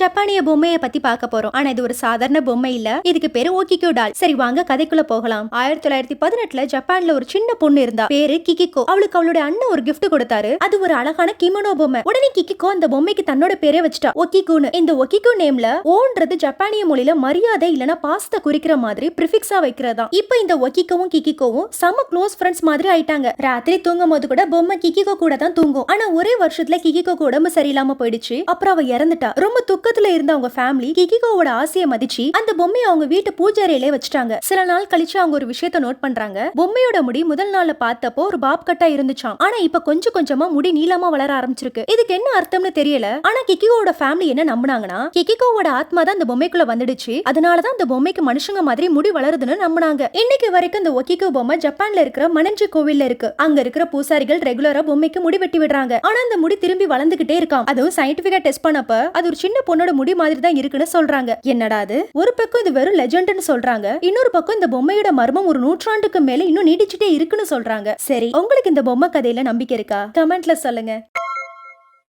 ஜப்பானிய பொம்மையை பத்தி பார்க்க போறோம். ஆனா இது ஒரு சாதாரண பொம்மை இல்ல. இதுக்கு பேரு ஓகிகோ டால். சரி வாங்க கதைக்குள்ள போகலாம். 1918ல ஜப்பான்ல ஒரு சின்ன பொண்ணு இருந்தா. பேரு கிகிகோ. அவளுக்கு அவளுடைய அண்ணன் ஒரு gift கொடுத்தாரு. அது ஒரு அழகான கிமோனோ பொம்மை. உடனே கிகிகோ அந்த பொம்மைக்கு தன்னோட பேரே வச்சிட்டா, ஒகிகோன்னு. இந்த ஒகிகோ நேம்ல ஓன்றது ஜப்பானிய மொழியில மரியாதை இல்லனா பாசத்தை குறிக்கிற மாதிரி பிரிஃபிக்ஸா வைக்கிறதா. இப்போ இந்த ஒகிகோவும் கிகிகோவும் சம க்ளோஸ் ஃப்ரெண்ட்ஸ் மாதிரி ஆயிட்டாங்க. ராத்திரி தூங்கும் போது கூட பொம்மை கிகிகோ கூட தான் தூங்கும். ஆனா ஒரே வருஷத்துல கிகிகோக்கு உடம்பு சரியில்லாம போயிடுச்சு. அப்புறம் அவ இறந்துட்டா. ரொம்ப துக்கத்துல இருந்த அவங்க ஃபேமிலி கிகிகோவோட ஆசையை மதிச்சு அந்த பொம்மையை அவங்க வீட்டு பூஜாரியிலே வச்சுட்டாங்க. சில நாள் கழிச்சு அவங்க ஒரு விஷயத்தை நோட் பண்றாங்க. பொம்மையோட முடி முதல் நாள்ல பார்த்தப்போ ஒரு பாப் கட்டா இருந்துச்சாம். ஆனா இப்ப கொஞ்சம் கொஞ்சமா முடி நீளமா வளர ஆரம்பிச்சிருக்கு. இதுக்கு என்ன அர்த்தம்னு தெரியல. ஆனா கிகிகோவோட ஃபேமிலி என்ன நம்பினாங்கன்னா கிகிகோவோட ஆத்மா தான் அந்த பொம்மைக்குள்ள வந்துடுச்சு. அதனாலதான் அந்த பொம்மைக்கு மனுஷங்க மாதிரி முடி வளருதுன்னு நம்பினாங்க. இன்னைக்கு வரைக்கும் இந்த ஒகிகோ பொம்மை ஜப்பான்ல இருக்கிற மனஞ்சி கோவில்ல இருக்கு. அங்க இருக்கிற பூசாரிகள் ரெகுலரா பொம்மைக்கு முடி வெட்டி விடுறாங்க. ஆனா அந்த முடி திரும்பி வளர்ந்துகிட்டே இருக்காம். அதுவும் சயின்டிபிக்கா டெஸ்ட் பண்ணப்ப அது ஒரு சின்ன பொண்ணோட முடி மாதிரி தான் இருக்குன்னு சொல்றாங்க. என்னடா அது? ஒரு பக்கம் இது வெறும் லெஜெண்ட்னு சொல்றாங்க, இன்னொரு பக்கம் இந்த பொம்மையோட மர்மம் ஒரு நூற்றாண்டுக்கு மேல இன்னும் நீடிச்சுட்டே இருக்குன்னு சொல்றாங்க. சரி, உங்களுக்கு இந்த பொம்மை கதையில நம்பிக்கை இருக்கா? கமெண்ட்ல சொல்லுங்க.